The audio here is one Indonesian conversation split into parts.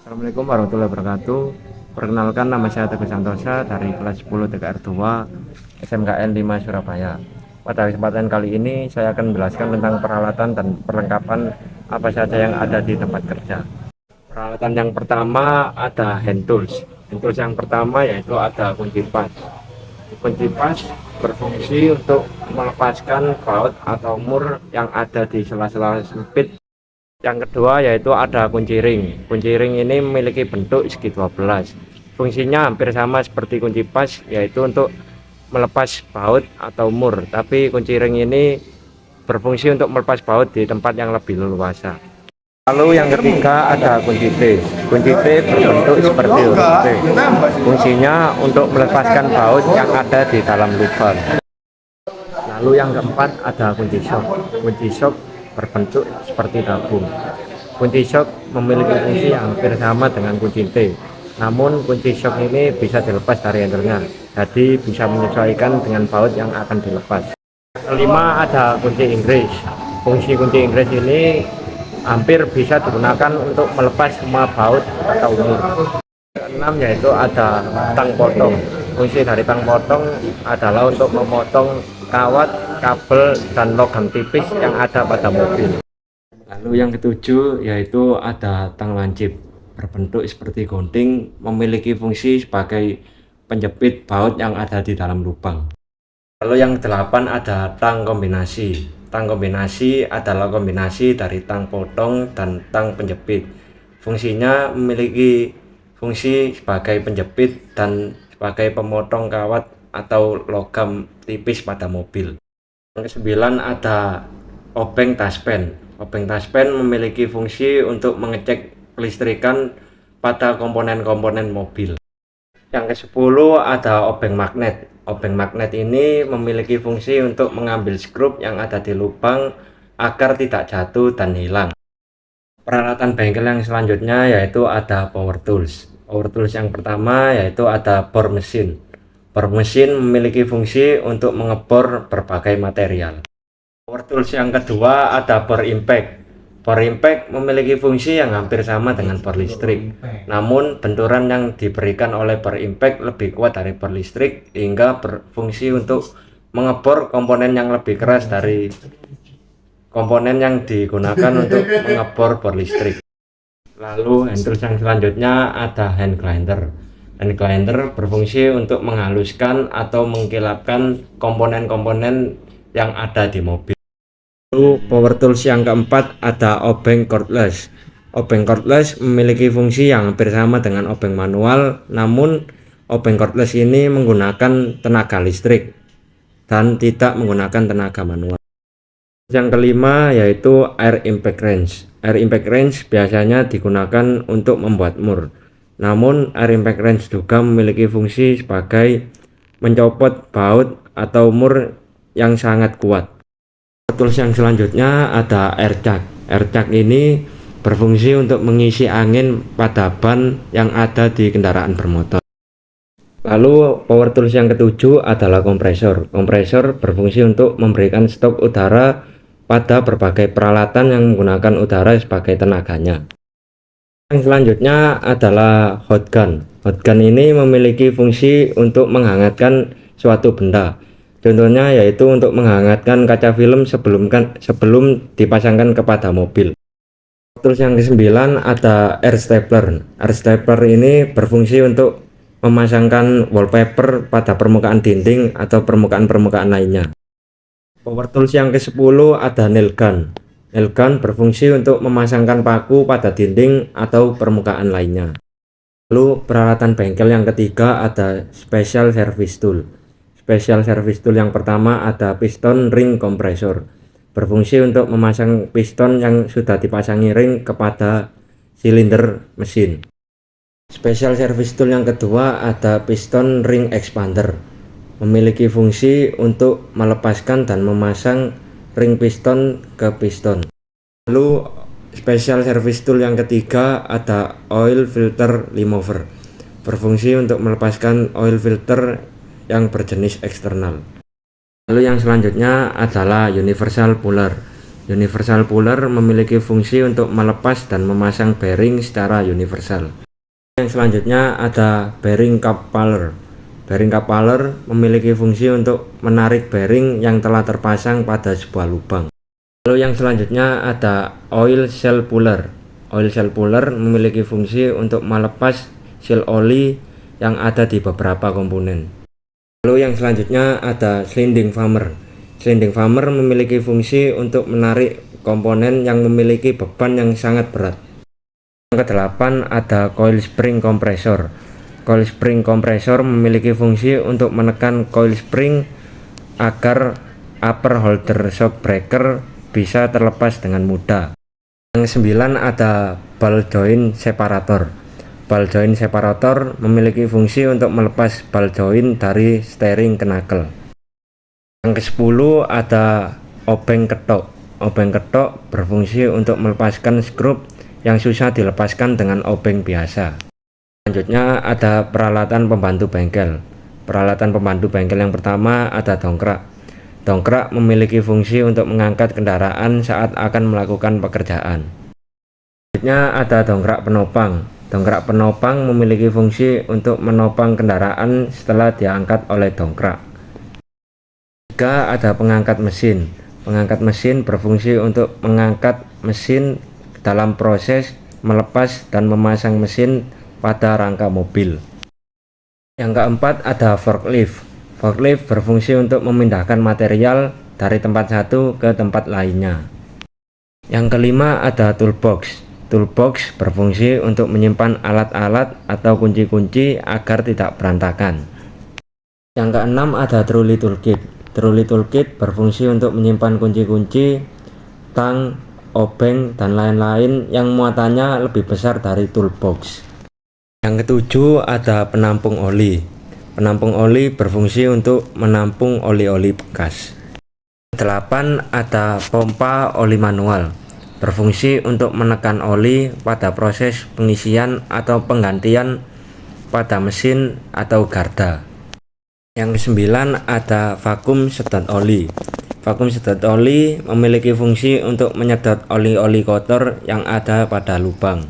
Assalamualaikum warahmatullahi wabarakatuh. Perkenalkan, nama saya Teguh Santosa dari kelas 10 TKR 2 SMKN 5 Surabaya. Pada kesempatan kali ini saya akan menjelaskan tentang peralatan dan perlengkapan apa saja yang ada di tempat kerja. Peralatan yang pertama ada hand tools. Hand tools yang pertama yaitu ada kunci pas. Kunci pas berfungsi untuk melepaskan baut atau mur yang ada di sela-sela sempit. Yang kedua yaitu ada kunci ring. Kunci ring ini memiliki bentuk segi 12. Fungsinya hampir sama seperti kunci pas, yaitu untuk melepas baut atau mur. Tapi kunci ring ini berfungsi untuk melepas baut di tempat yang lebih leluasa. Lalu yang ketiga ada kunci T. Kunci T berbentuk seperti huruf T. Fungsinya untuk melepaskan baut yang ada di dalam lubang. Lalu yang keempat ada kunci shock. Kunci shock berbentuk seperti tabung. Kunci shock memiliki fungsi yang hampir sama dengan kunci T, namun kunci shock ini bisa dilepas dari handle-nya, jadi bisa menyesuaikan dengan baut yang akan dilepas. Kelima ada kunci Inggris. Fungsi kunci Inggris ini hampir bisa digunakan untuk melepas semua baut atau mur. Keenam yaitu ada tang potong. Fungsi dari tang potong adalah untuk memotong kawat, kabel, dan logam tipis yang ada pada mobil. Lalu yang ketujuh yaitu ada tang lancip, berbentuk seperti gunting, memiliki fungsi sebagai penjepit baut yang ada di dalam lubang. Lalu yang kedelapan ada tang kombinasi. Tang kombinasi adalah kombinasi dari tang potong dan tang penjepit. Fungsinya memiliki fungsi sebagai penjepit dan sebagai pemotong kawat atau logam tipis pada mobil. Yang kesembilan ada obeng taspen. Obeng taspen memiliki fungsi untuk mengecek kelistrikan pada komponen-komponen mobil. Yang ke-10 ada obeng magnet. Obeng magnet ini memiliki fungsi untuk mengambil skrup yang ada di lubang agar tidak jatuh dan hilang. Peralatan bengkel yang selanjutnya yaitu ada power tools. Power tools yang pertama yaitu ada bor mesin. Bor mesin memiliki fungsi untuk mengebor berbagai material. Power tools yang kedua ada bor impact. Bor impact memiliki fungsi yang hampir sama dengan bor listrik. Namun benturan yang diberikan oleh bor impact lebih kuat dari bor listrik hingga berfungsi untuk mengebor komponen yang lebih keras dari komponen yang digunakan untuk mengebor bor listrik. Lalu hand tools yang selanjutnya ada hand grinder. Hand grinder berfungsi untuk menghaluskan atau mengkilapkan komponen-komponen yang ada di mobil. Lalu power tools yang keempat ada obeng cordless. Obeng cordless memiliki fungsi yang hampir sama dengan obeng manual, namun obeng cordless ini menggunakan tenaga listrik dan tidak menggunakan tenaga manual. Yang kelima yaitu air impact wrench. Air impact wrench biasanya digunakan untuk membuat mur. Namun air impact wrench juga memiliki fungsi sebagai mencopot baut atau mur yang sangat kuat. Tools yang selanjutnya ada air chuck. Air chuck ini berfungsi untuk mengisi angin pada ban yang ada di kendaraan bermotor. Lalu power tools yang ketujuh adalah kompresor. Kompresor berfungsi untuk memberikan stok udara pada berbagai peralatan yang menggunakan udara sebagai tenaganya. Yang selanjutnya adalah hot gun. Hot gun ini memiliki fungsi untuk menghangatkan suatu benda. Contohnya yaitu untuk menghangatkan kaca film sebelum dipasangkan kepada mobil. Terus yang ke-9 ada air stapler. Air stapler ini berfungsi untuk memasangkan wallpaper pada permukaan dinding atau permukaan-permukaan lainnya. Power tools yang ke-10 ada nail gun. Nail gun berfungsi untuk memasangkan paku pada dinding atau permukaan lainnya. Lalu peralatan bengkel yang ketiga ada special service tool. Special service tool yang pertama ada piston ring kompresor. Berfungsi untuk memasang piston yang sudah dipasangi ring kepada silinder mesin. Special service tool yang kedua ada piston ring expander. Memiliki fungsi untuk melepaskan dan memasang ring piston ke piston. Lalu Special service tool yang ketiga ada oil filter remover, berfungsi untuk melepaskan oil filter yang berjenis eksternal. Lalu yang selanjutnya adalah universal puller. Universal puller memiliki fungsi untuk melepas dan memasang bearing secara universal. Yang selanjutnya ada bearing cup puller. Bearing cup puller memiliki fungsi untuk menarik bearing yang telah terpasang pada sebuah lubang. Lalu yang selanjutnya ada oil seal puller. Oil seal puller memiliki fungsi untuk melepas seal oli yang ada di beberapa komponen. Lalu yang selanjutnya ada sliding hammer. Sliding hammer memiliki fungsi untuk menarik komponen yang memiliki beban yang sangat berat. Yang kedelapan ada coil spring compressor. Coil spring compressor memiliki fungsi untuk menekan coil spring agar upper holder shock breaker bisa terlepas dengan mudah. Yang sembilan ada ball joint separator. Ball joint separator memiliki fungsi untuk melepas ball joint dari steering knuckle. Yang ke-10 ada obeng ketok. Obeng ketok berfungsi untuk melepaskan skrup yang susah dilepaskan dengan obeng biasa. Selanjutnya ada peralatan pembantu bengkel. Peralatan pembantu bengkel yang pertama ada dongkrak. Dongkrak memiliki fungsi untuk mengangkat kendaraan saat akan melakukan pekerjaan. Selanjutnya ada dongkrak penopang. Dongkrak penopang memiliki fungsi untuk menopang kendaraan setelah diangkat oleh dongkrak. Jika ada pengangkat mesin. Pengangkat mesin berfungsi untuk mengangkat mesin dalam proses melepas dan memasang mesin pada rangka mobil. Yang keempat ada forklift. Forklift berfungsi untuk memindahkan material dari tempat satu ke tempat lainnya. Yang kelima ada toolbox. Toolbox berfungsi untuk menyimpan alat-alat atau kunci-kunci agar tidak berantakan. Yang keenam ada trolley toolkit. Trolley toolkit berfungsi untuk menyimpan kunci-kunci, tang, obeng, dan lain-lain yang muatannya lebih besar dari toolbox. Yang ketujuh ada penampung oli. Penampung oli berfungsi untuk menampung oli-oli bekas. 8 ada pompa oli manual, berfungsi untuk menekan oli pada proses pengisian atau penggantian pada mesin atau garda. Yang ke-9 ada vakum sedot oli. Vakum sedot oli memiliki fungsi untuk menyedot oli-oli kotor yang ada pada lubang.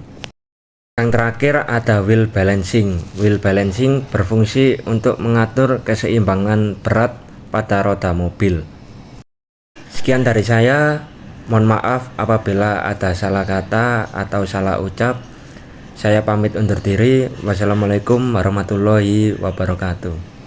Yang terakhir ada wheel balancing. Wheel balancing berfungsi untuk mengatur keseimbangan berat pada roda mobil. Sekian dari saya. Mohon maaf apabila ada salah kata atau salah ucap. Saya pamit undur diri. Wassalamualaikum warahmatullahi wabarakatuh.